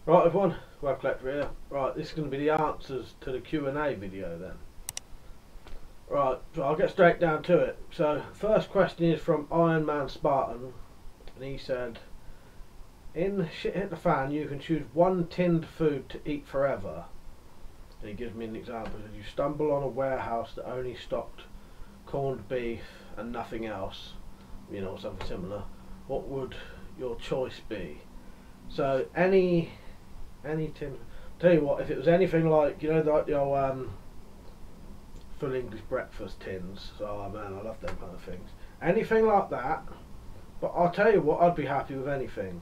Right everyone, WeaponCollector here. Right, this is going to be the answers to the Q&A video then. Right, so I'll get straight down to it. So, first question is from Iron Man Spartan, and he said, in Shit Hit the Fan, you can choose one tinned food to eat forever. And he gives me an example. If you stumble on a warehouse that only stocked corned beef and nothing else, you know, something similar, what would your choice be? So, any tin. Tell you what, if it was anything like, you know, like the old full English breakfast tins. So, oh man, I love them kind of things. Anything like that. But I'll tell you what, I'd be happy with anything,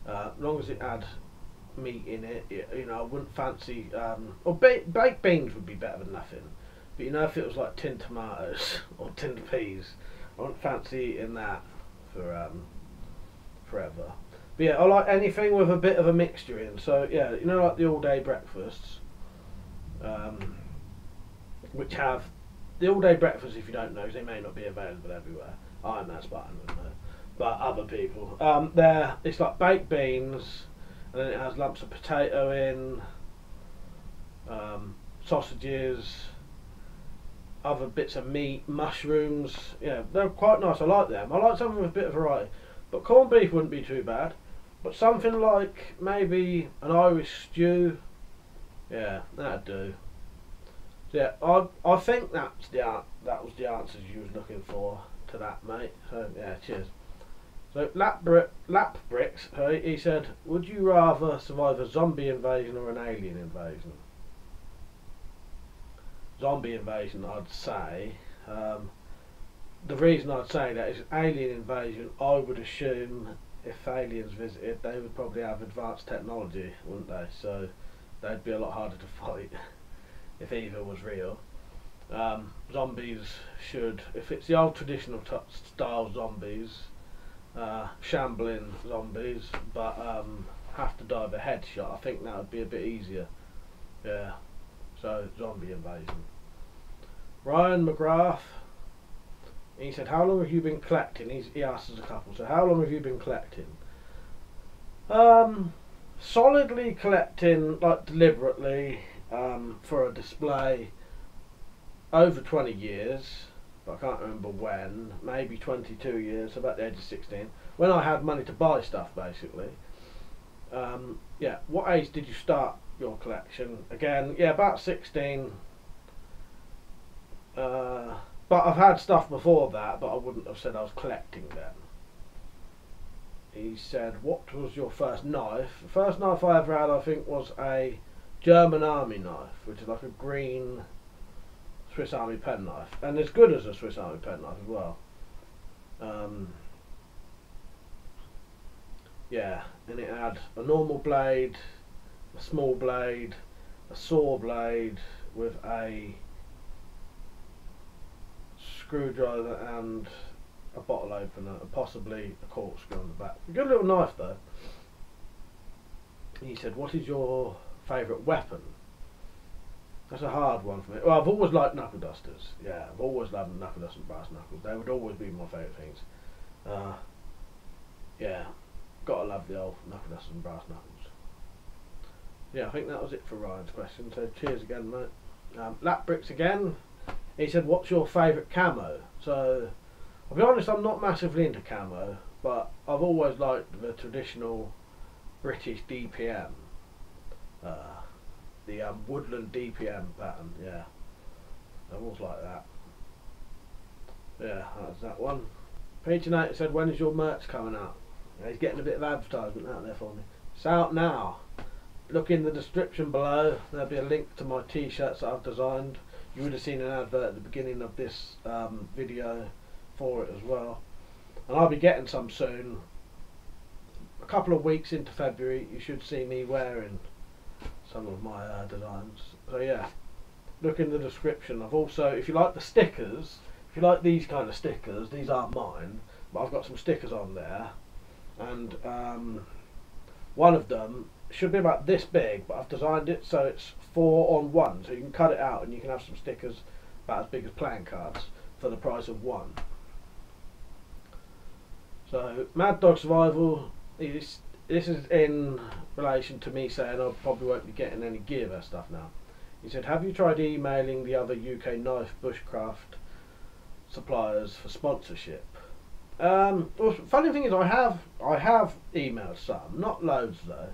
as long as it had meat in it. You know, I wouldn't fancy. Or baked beans would be better than nothing. But you know, if it was like tinned tomatoes or tinned peas, I wouldn't fancy eating that for forever. But yeah, I like anything with a bit of a mixture in. So yeah, you know, like the all-day breakfasts, which have the all-day breakfasts. If you don't know, 'cause they may not be available everywhere. I'm that Spartan, wouldn't know, but other people. There, it's like baked beans, and then it has lumps of potato in, sausages, other bits of meat, mushrooms. Yeah, they're quite nice. I like them. I like something with a bit of variety. But corned beef wouldn't be too bad. But something like maybe an Irish stew, yeah, that'd do. So yeah, I think that was the answers you was looking for to that, mate. So yeah, cheers. So Lap Bricks, he said, would you rather survive a zombie invasion or an alien invasion? Zombie invasion, I'd say. The reason I'd say that is alien invasion. I would assume if aliens visited, they would probably have advanced technology, wouldn't they? So they'd be a lot harder to fight if either was real. Zombies should, if it's the old traditional style zombies, shambling zombies, but have to die of a headshot, I think that would be a bit easier. Yeah, so zombie invasion. Ryan McGrath, he said, how long have you been collecting? He asked us a couple. So how long have you been collecting? Solidly collecting, like deliberately, for a display, over 20 years. But I can't remember when. Maybe 22 years, about the age of 16. When I had money to buy stuff, basically. Yeah, what age did you start your collection? Again, yeah, about 16. But I've had stuff before that, but I wouldn't have said I was collecting then. He said, what was your first knife? The first knife I ever had, I think, was a German Army knife, which is like a green Swiss Army penknife. And as good as a Swiss Army penknife as well. Yeah, and it had a normal blade, a small blade, a saw blade with a screwdriver and a bottle opener and possibly a corkscrew on the back. A good little knife though. He said, what is your favourite weapon? That's a hard one for me. Well, I've always liked knuckle dusters. Yeah, I've always loved knuckle dusters and brass knuckles. They would always be my favourite things. Yeah, gotta love the old knuckle dusters and brass knuckles. Yeah, I think that was it for Ryan's question. So cheers again, mate. Lap Bricks again. He said, what's your favourite camo? So, I'll be honest, I'm not massively into camo, but I've always liked the traditional British DPM. The woodland DPM pattern, yeah. I've always liked that. Yeah, that's that one. Peter Knight said, when is your merch coming out? Yeah, he's getting a bit of advertisement out there for me. It's out now. Look in the description below. There'll be a link to my t-shirts that I've designed. You would have seen an advert at the beginning of this video for it as well. And I'll be getting some soon. A couple of weeks into February, you should see me wearing some of my designs. So yeah, look in the description. I've also, if you like the stickers, if you like these kind of stickers, these aren't mine, but I've got some stickers on there. And one of them should be about this big, but I've designed it so it's 4 on 1, so you can cut it out and you can have some stickers about as big as playing cards for the price of 1. So Mad Dog Survival, this is in relation to me saying I probably won't be getting any Gear Vest stuff now. He said, have you tried emailing the other UK knife bushcraft suppliers for sponsorship? Well, funny thing is, I have emailed some, not loads though,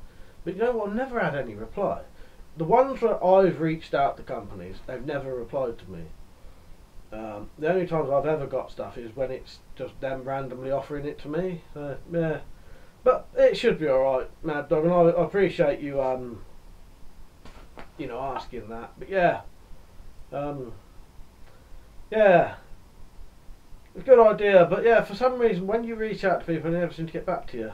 but you know what, I've never had any reply. The ones where I've reached out to companies, they've never replied to me. The only times I've ever got stuff is when it's just them randomly offering it to me. So yeah, but it should be alright, Mad Dog, and I appreciate you you know, asking that. But yeah, yeah, it's a good idea. But yeah, for some reason when you reach out to people, they never seem to get back to you.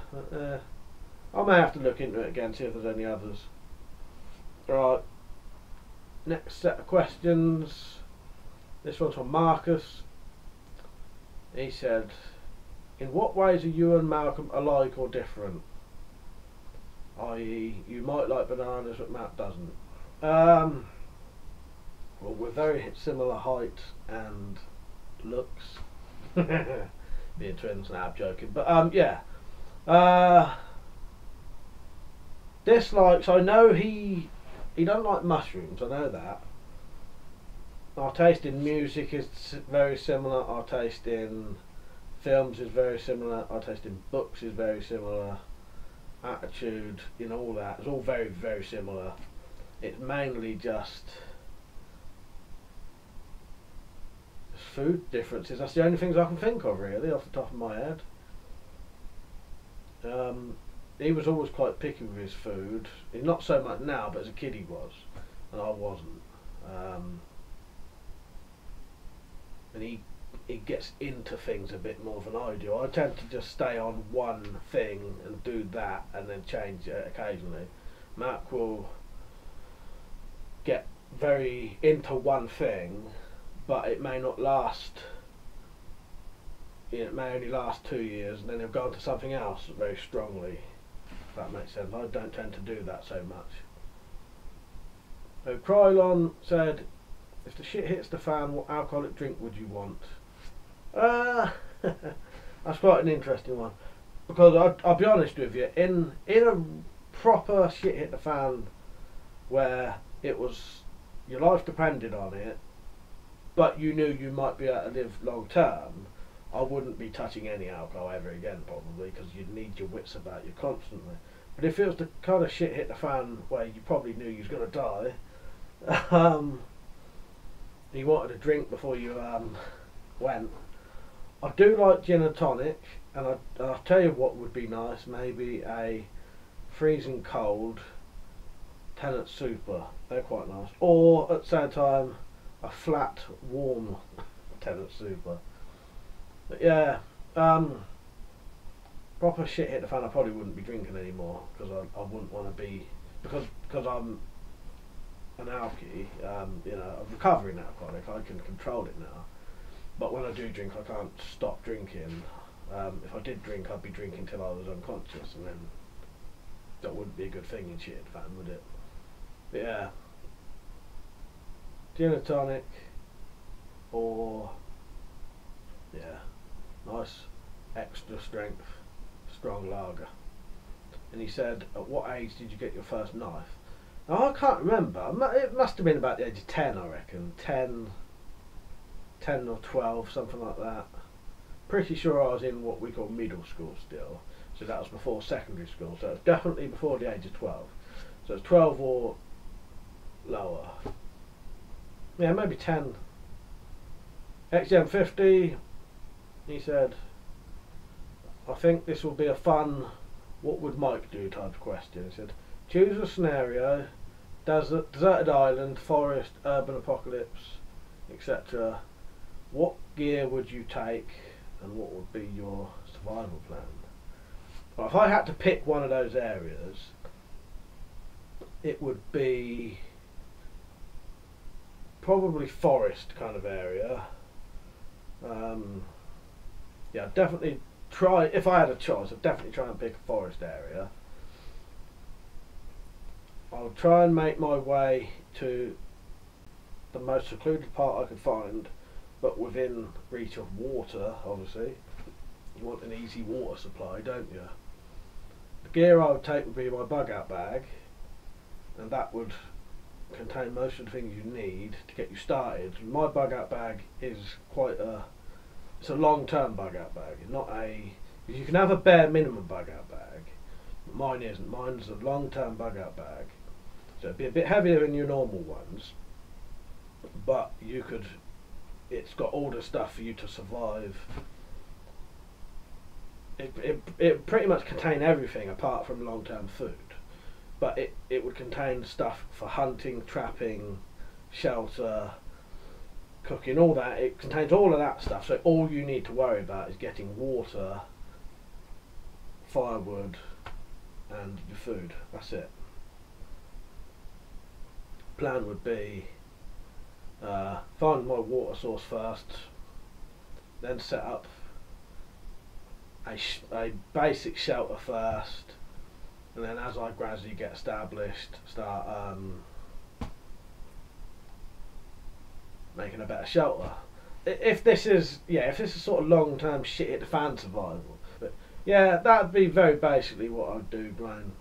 I may have to look into it again, see if there's any others. Right, next set of questions. This one's from Marcus. He said, in what ways are you and Malcolm alike or different? I.e., you might like bananas but Matt doesn't. Well, we're very similar height and looks. Being twins now, I'm joking. But yeah. Dislikes, I know he don't like mushrooms, I know that. Our taste in music is very similar, our taste in films is very similar, our taste in books is very similar, attitude, you know, all that, it's all very, very similar. It's mainly just food differences. That's the only things I can think of really, off the top of my head. He was always quite picky with his food. Not so much now, but as a kid he was, and I wasn't. And he gets into things a bit more than I do. I tend to just stay on one thing and do that and then change it occasionally. Mac will get very into one thing, but it may not last, you know, it may only last 2 years, and then he'll go on to something else very strongly, if that makes sense. I don't tend to do that so much. So Krylon said, if the shit hits the fan, what alcoholic drink would you want? That's quite an interesting one, because I'll be honest with you, in a proper shit hit the fan where it was your life depended on it, but you knew you might be able to live long term, I wouldn't be touching any alcohol ever again probably, because you'd need your wits about you constantly. But if it was the kind of shit hit the fan where you probably knew you was going to die, you wanted a drink before you went, I do like gin and tonic, and I'll tell you what would be nice, maybe a freezing cold Tennant Super, they're quite nice, or at the same time a flat warm Tennant Super. But yeah, proper shit hit the fan I probably wouldn't be drinking anymore, because I wouldn't want to be, because I'm an alky, you know, I'm recovering alcoholic, I can control it now, but when I do drink I can't stop drinking. If I did drink, I'd be drinking till I was unconscious, and then that wouldn't be a good thing in shit fan, would it? But yeah, gin and tonic, or yeah, nice extra strength strong lager. And he said, at what age did you get your first knife? Now, I can't remember, it must have been about the age of 10, I reckon, 10 or 12, something like that. Pretty sure I was in what we call middle school still, so that was before secondary school, so it's definitely before the age of 12. So it's 12 or lower. Yeah, maybe 10. XM50, he said, I think this will be a fun what would Mike do type of question. He said, choose a scenario, deserted island, forest, urban apocalypse, etc. What gear would you take and what would be your survival plan? Well, if I had to pick one of those areas, it would be probably forest kind of area. Yeah, definitely try, if I had a choice, I'd definitely try and pick a forest area. I'll try and make my way to the most secluded part I could find, but within reach of water, obviously. You want an easy water supply, don't you? the gear I would take would be my bug out bag, and that would contain most of the things you need to get you started. My bug out bag is it's a long term bug out bag. It's not you can have a bare minimum bug out bag, but mine isn't. Mine's a long term bug out bag, so it'd be a bit heavier than your normal ones, but it's got all the stuff for you to survive. It pretty much contain everything apart from long term food, but it would contain stuff for hunting, trapping, shelter, cooking, all that. It contains all of that stuff, so all you need to worry about is getting water, firewood and your food. That's it. Plan would be find my water source first, then set up a basic shelter first, and then as I gradually get established, start making a better shelter. If this is sort of long term shit hit the fan survival, but yeah, that'd be very basically what I'd do, Brian.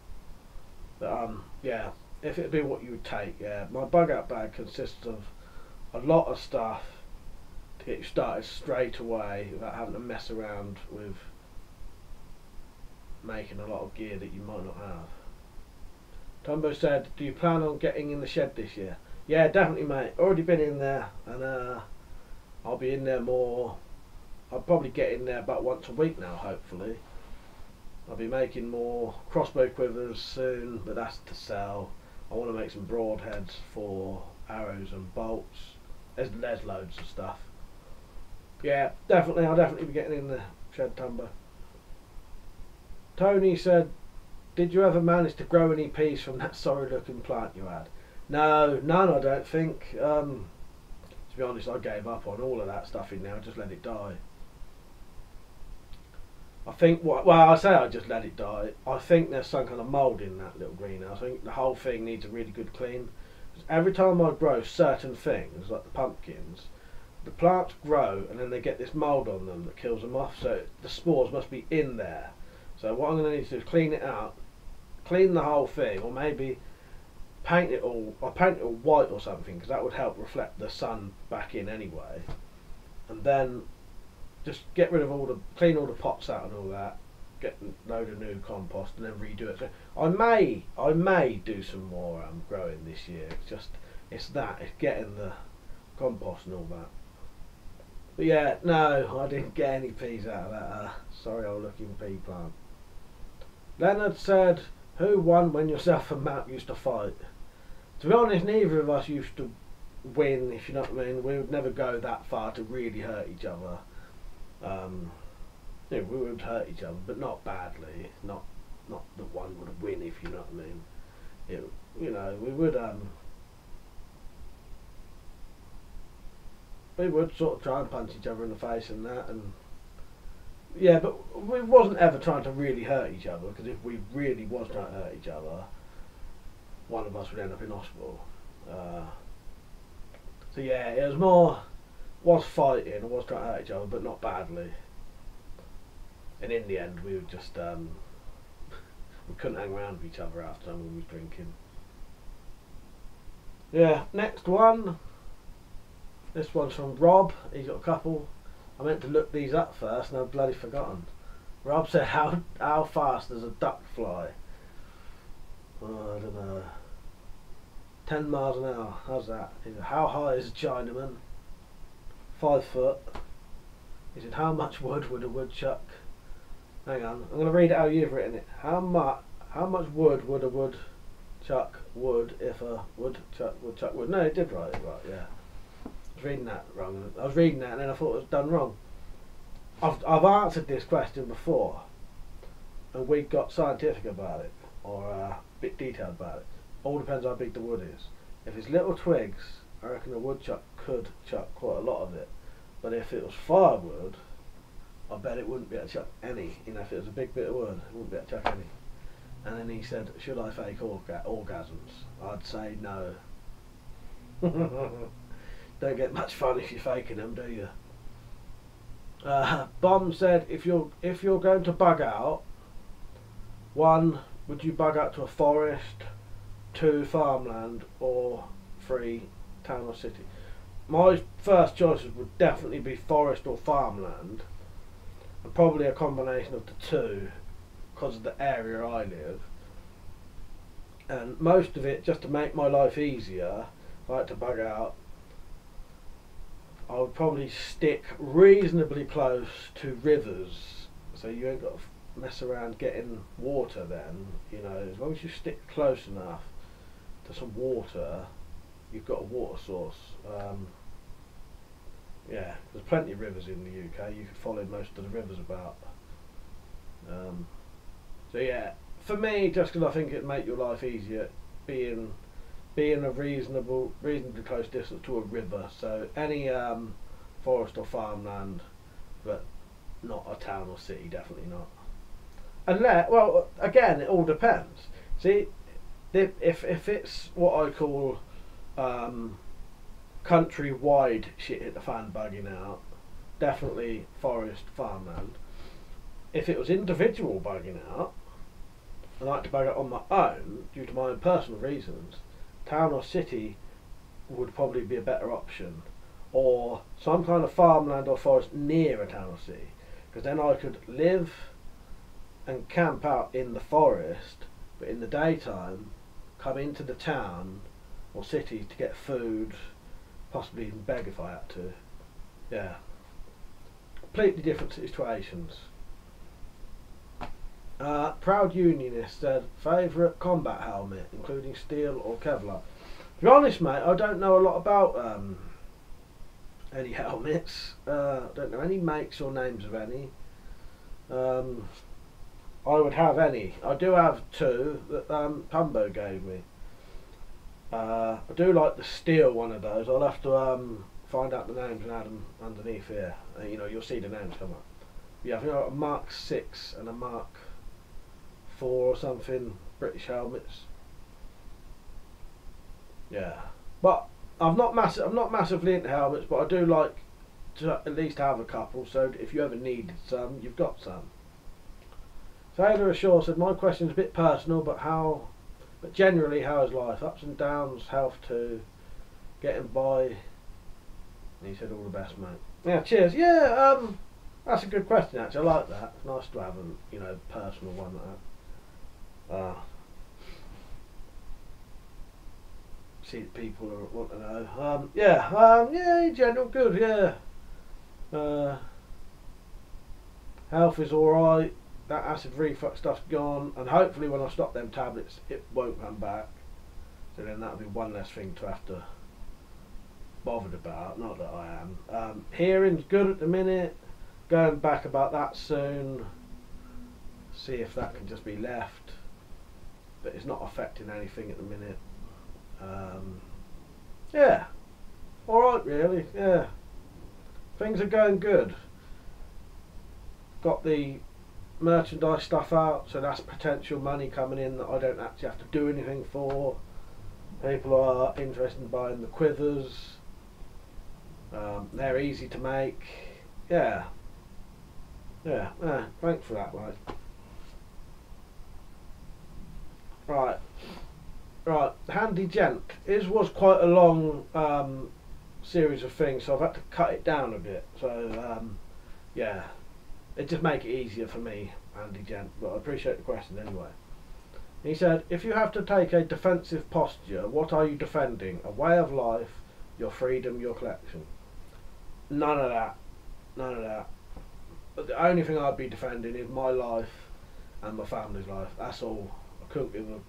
But yeah, if it'd be what you would take, yeah, my bug out bag consists of a lot of stuff to get you started straight away without having to mess around with making a lot of gear that you might not have. Tombo said, do you plan on getting in the shed this year? Yeah, definitely, mate. Already been in there, and I'll be in there more. I'll probably get in there about once a week now, hopefully. I'll be making more crossbow quivers soon, but that's to sell. I want to make some broadheads for arrows and bolts. There's loads of stuff. Yeah, definitely. I'll definitely be getting in the shed, Tombo. Tony said, did you ever manage to grow any peas from that sorry looking plant you had? No, none I don't think. To be honest, I gave up on all of that stuff in there. I just let it die. I think, I say I just let it die. I think there's some kind of mould in that little greenhouse. I think the whole thing needs a really good clean. Every time I grow certain things, like the pumpkins, the plants grow and then they get this mould on them that kills them off, so the spores must be in there. So what I'm going to need to do is clean it out, clean the whole thing, or maybe paint it all white or something, because that would help reflect the sun back in anyway. And then just get rid of clean all the pots out and all that, get a load of new compost and then redo it. So I may do some more growing this year. It's getting the compost and all that. But yeah, no, I didn't get any peas out of that sorry old looking pea plant. Leonard said, who won when yourself and Matt used to fight? To be honest, neither of us used to win, if you know what I mean. We would never go that far to really hurt each other. We would hurt each other, but not badly. Not that one would win, if you know what I mean. We would sort of try and punch each other in the face and that, and yeah, but we wasn't ever trying to really hurt each other, because if we really was trying to hurt each other, one of us would end up in hospital. So yeah, it was fighting, it was trying to hurt each other, but not badly. And in the end, we would just we couldn't hang around with each other after when we was drinking. Yeah, next one. This one's from Rob. He's got a couple. I meant to look these up first and I've bloody forgotten. Rob said, how fast does a duck fly? Oh, I don't know. 10 miles an hour. How's that? He said, how high is a Chinaman? 5 foot. He said, how much wood would a woodchuck? Hang on, I'm going to read it how you've written it. How much wood would a woodchuck would if a woodchuck would? No, it did write it right, yeah. I was reading that wrong. I was reading that and then I thought it was done wrong. I've answered this question before and we got scientific about it, or a bit detailed about it. All depends how big the wood is. If it's little twigs, I reckon a woodchuck could chuck quite a lot of it. But if it was firewood, I bet it wouldn't be able to chuck any. You know, if it was a big bit of wood, it wouldn't be able to chuck any. And then he said, should I fake orgasms? I'd say no. Don't get much fun if you're faking them, do you? Bomb said, if you're going to bug out, 1, would you bug out to a forest? 2, farmland, or 3, town or city? My first choices would definitely be forest or farmland, and probably a combination of the two because of the area I live. And most of it, just to make my life easier, if I had to bug out, I would probably stick reasonably close to rivers, so you ain't got to mess around getting water then. You know, as long as you stick close enough to some water, you've got a water source. Yeah, there's plenty of rivers in the UK. You could follow most of the rivers about. So yeah, for me, just because I think it'd make your life easier, being a reasonably close distance to a river. So any forest or farmland, but not a town or city. Definitely not. Unless, well, again, it all depends. See, if it's what I call countrywide shit hit the fan bugging out, definitely forest, farmland. If it was individual bugging out, and I like to bug out on my own due to my own personal reasons, town or city would probably be a better option, or some kind of farmland or forest near a town or city, because then I could live and camp out in the forest, but in the daytime come into the town or city to get food, possibly even beg if I had to. Yeah, completely different situations. Proud Unionist said, favourite combat helmet, including steel or Kevlar. To be honest, mate, I don't know a lot about any helmets. I don't know any makes or names of any. I would have any. I do have 2 that Pumbo gave me. I do like the steel one of those. I'll have to find out the names and add them underneath here. You know, you'll see the names come up. Yeah, I think I've got a Mark 6 and a Mark 4 or something, British helmets. Yeah, but I'm not massively into helmets, but I do like to at least have a couple. So if you ever needed some, you've got some. Sailor Ashore said, my question is a bit personal, but generally, how is life? Ups and downs, health too, getting by. And he said, all the best, mate. Yeah, cheers. Yeah, that's a good question, actually. I like that. It's nice to have a, personal one like that. See that people want to know. Yeah, in general, good, yeah. Health is alright. That acid reflux stuff's gone, and hopefully when I stop them tablets it won't come back, so then that'll be one less thing to have to bothered about. Not that I am. Hearing's good at the minute, going back about that soon, see if that can just be left, but it's not affecting anything at the minute. Yeah, alright really, yeah, things are going good. Got the merchandise stuff out, so that's potential money coming in that I don't actually have to do anything for. People are interested in buying the quivers. They're easy to make. Yeah, thanks for that, mate. Right, Handy Gent. His was quite a long series of things, so I've had to cut it down a bit. So yeah, it just make it easier for me, Handy Gent. But I appreciate the question anyway. He said, if you have to take a defensive posture, what are you defending? A way of life, your freedom, your collection? None of that. None of that. But the only thing I'd be defending is my life and my family's life. That's all. I couldn't give a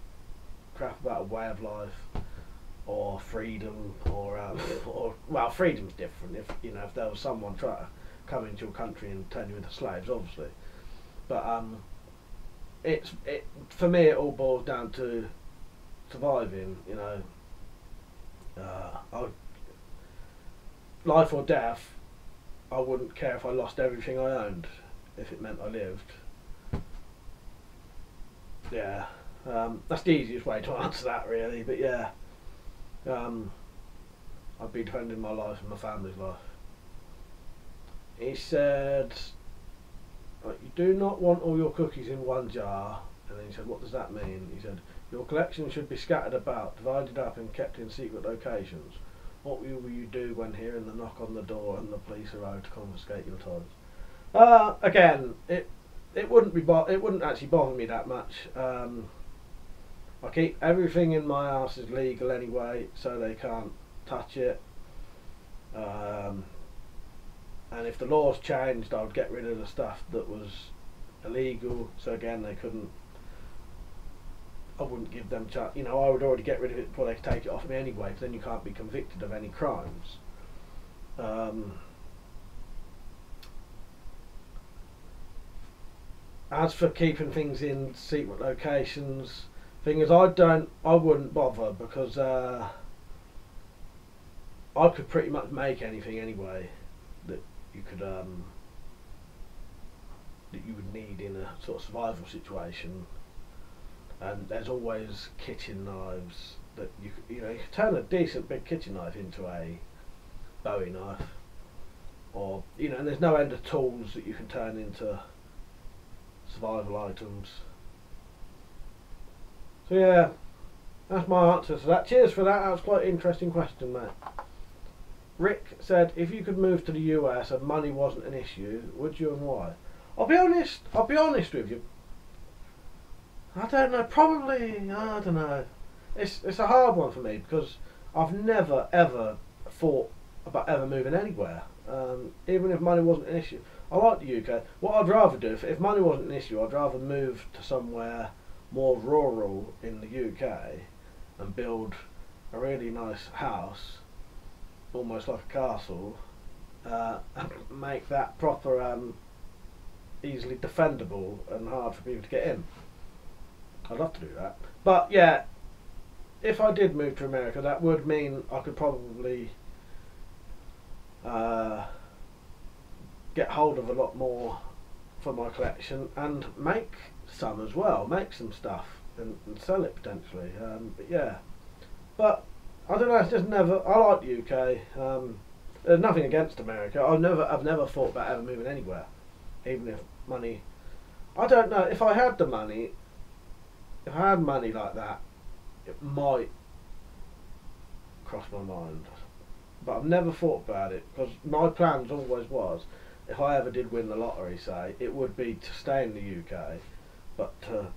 crap about a way of life or freedom or well, freedom's different. If there was someone trying to come into your country and turn you into slaves, obviously. But for me it all boils down to surviving. Life or death, I wouldn't care if I lost everything I owned if it meant I lived. Yeah, that's the easiest way to answer that really, but yeah, I'd be defending my life and my family's life. He said, you do not want all your cookies in one jar, And then he said, what does that mean? He said, your collection should be scattered about, divided up and kept in secret locations. What will you do when hearing the knock on the door and the police arrive to confiscate your toys? Again, it wouldn't actually bother me that much. I keep everything in my house is legal anyway, so they can't touch it. And if the laws changed, I would get rid of the stuff that was illegal. So again, they couldn't. I wouldn't give them chance. You know, I would already get rid of it before they could take it off me anyway. Because then you can't be convicted of any crimes. As for keeping things in secret locations, thing is, I wouldn't bother because I could pretty much make anything anyway that you could that you would need in a sort of survival situation. And there's always kitchen knives that you can turn a decent big kitchen knife into a Bowie knife, or and there's no end of tools that you can turn into survival items. So yeah, that's my answer to that. Cheers for that. That was quite an interesting question, mate. Rick said, if you could move to the US and money wasn't an issue, would you, and why? I'll be honest with you. I don't know, probably, I don't know. It's a hard one for me because I've never ever thought about ever moving anywhere. Even if money wasn't an issue. I like the UK. What I'd rather do, if money wasn't an issue, I'd rather move to somewhere more rural in the UK and build a really nice house, almost like a castle, and make that proper, easily defendable and hard for people to get in. I'd love to do that. But yeah, if I did move to America, that would mean I could probably get hold of a lot more for my collection and make some as well, make some stuff and sell it potentially. But yeah, but I don't know. It's just never. I like the UK. There's nothing against America. I've never thought about ever moving anywhere, even if money. I don't know if I had the money. If I had money like that, it might cross my mind. But I've never thought about it because my plans always was, if I ever did win the lottery, say, it would be to stay in the UK, but to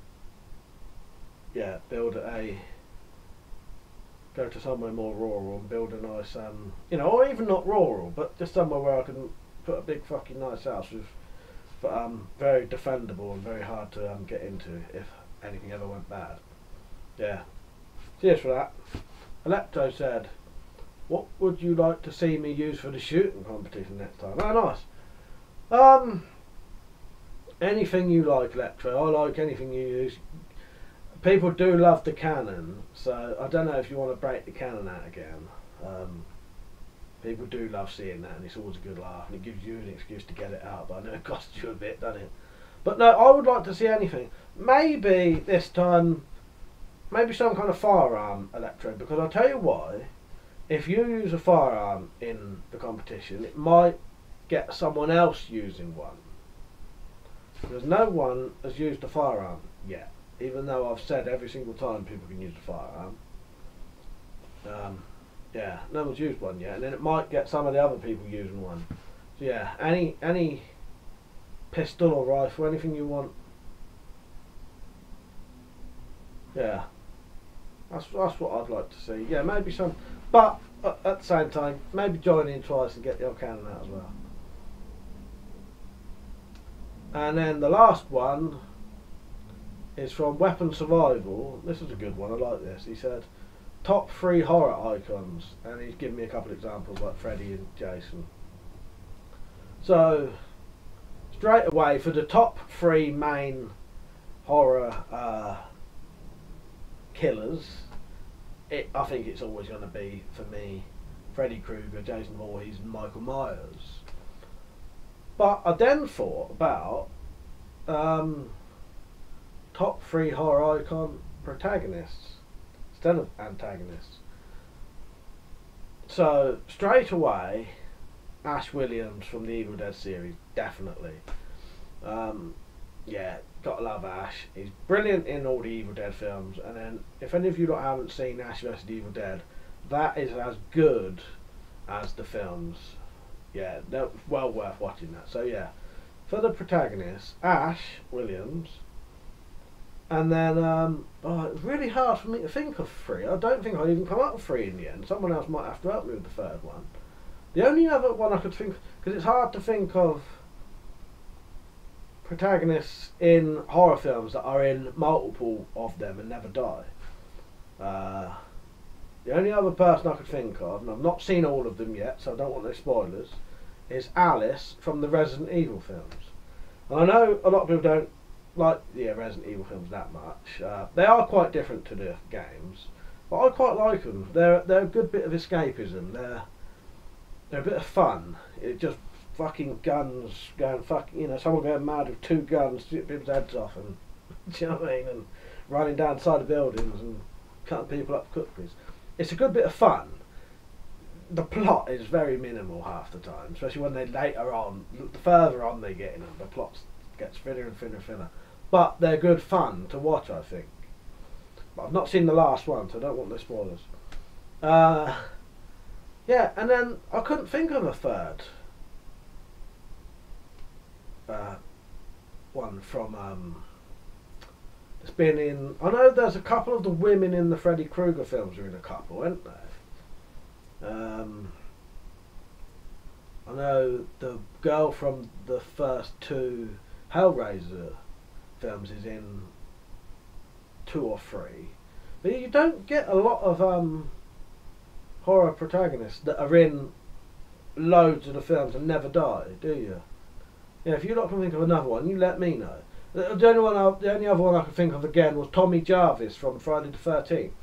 go to somewhere more rural and build a nice, or even not rural, but just somewhere where I can put a big fucking nice house with, but very defendable and very hard to get into if anything ever went bad. Yeah. Cheers for that. Electro said, what would you like to see me use for the shooting competition next time? Oh, nice. Anything you like, Electro. I like anything you use. People do love the cannon, so I don't know if you want to break the cannon out again. People do love seeing that, and it's always a good laugh, and it gives you an excuse to get it out, but I know it costs you a bit, doesn't it? But no, I would like to see anything. Maybe this time, maybe some kind of firearm, Electro, because I'll tell you why. If you use a firearm in the competition, it might get someone else using one. Because no one has used a firearm yet, even though I've said every single time people can use a firearm. Yeah, no one's used one yet, and then it might get some of the other people using one. So yeah, any pistol or rifle, anything you want. Yeah, that's what I'd like to see. Yeah, maybe some, but at the same time, maybe join in twice and get the old cannon out as well. And then the last one is from Weapon Survival. This is a good one. I like this. He said, top 3 horror icons, and he's given me a couple of examples like Freddy and Jason. So straight away, for the top 3 main horror killers, I think it's always going to be, for me, Freddy Krueger, Jason Voorhees and Michael Myers. But I then thought about top 3 horror icon protagonists instead of antagonists. So straight away, Ash Williams from the Evil Dead series, definitely. Yeah, Gotta love Ash. He's brilliant in all the Evil Dead films. And then, if any of you lot haven't seen Ash vs Evil Dead, that is as good as the films. Yeah, they're well worth watching that. So yeah, for the protagonist, Ash Williams. And then, it was really hard for me to think of 3. I don't think I even come up with 3 in the end. Someone else might have to help me with the 3rd one. The only other one I could think, because it's hard to think of protagonists in horror films that are in multiple of them and never die. The only other person I could think of, and I've not seen all of them yet, so I don't want no spoilers, is Alice from the Resident Evil films. And I know a lot of people don't like the Resident Evil films that much. They are quite different to the games, but I quite like them. They're a good bit of escapism. They're a bit of fun. It just fucking guns going fucking, you know, someone going mad with 2 guns, shooting people's heads off, and do you know what I mean, and running down the side of buildings and cutting people up with cookies. It's a good bit of fun. The plot is very minimal half the time, especially when they later on, the further on they get in them, the plot gets thinner and thinner and thinner. But they're good fun to watch, I think. But I've not seen the last one, so I don't want the spoilers. Yeah, and then I couldn't think of a 3rd one from it's been in. I know there's a couple of the women in the Freddy Krueger films are in a couple, aren't they? I know the girl from the first 2 Hellraiser films is in 2 or 3, but you don't get a lot of horror protagonists that are in loads of the films and never die, do you? Yeah, if you lot can think of another one, you let me know. The only other one I could think of again was Tommy Jarvis from Friday the 13th.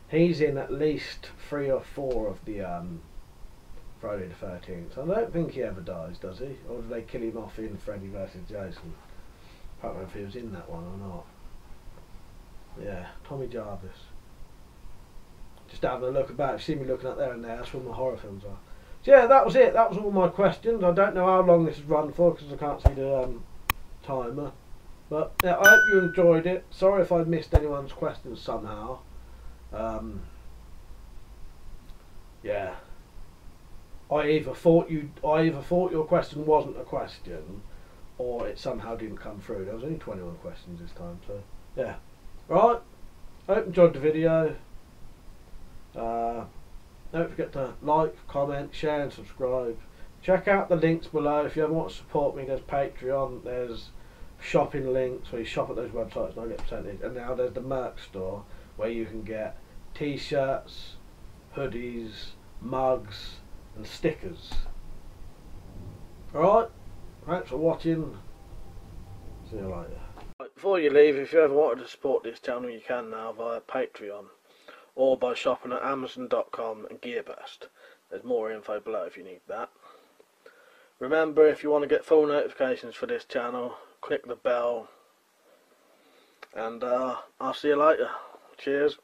He's in at least 3 or 4 of the Friday the 13th. I don't think he ever dies, does he? Or do they kill him off in Freddy vs Jason? I can't remember if he was in that one or not. Yeah, Tommy Jarvis. Just having a look about, you see me looking up there and there, that's where my horror films are. So yeah, that was it. That was all my questions. I don't know how long this has run for because I can't see the timer. But yeah, I hope you enjoyed it. Sorry if I missed anyone's questions somehow. Yeah. I either thought your question wasn't a question, or it somehow didn't come through. There was only 21 questions this time, so yeah. Right. I hope you enjoyed the video. Don't forget to like, comment, share and subscribe. Check out the links below if you ever want to support me. There's Patreon, there's shopping links where you shop at those websites and I get a percentage, and now there's the merch store where you can get t-shirts, hoodies, mugs and stickers. Alright, thanks for watching. See you later. Before you leave, if you ever wanted to support this channel, you can now via Patreon or by shopping at Amazon.com and Gearbest. There's more info below if you need that. Remember, if you want to get full notifications for this channel, click the bell, and I'll see you later. Cheers.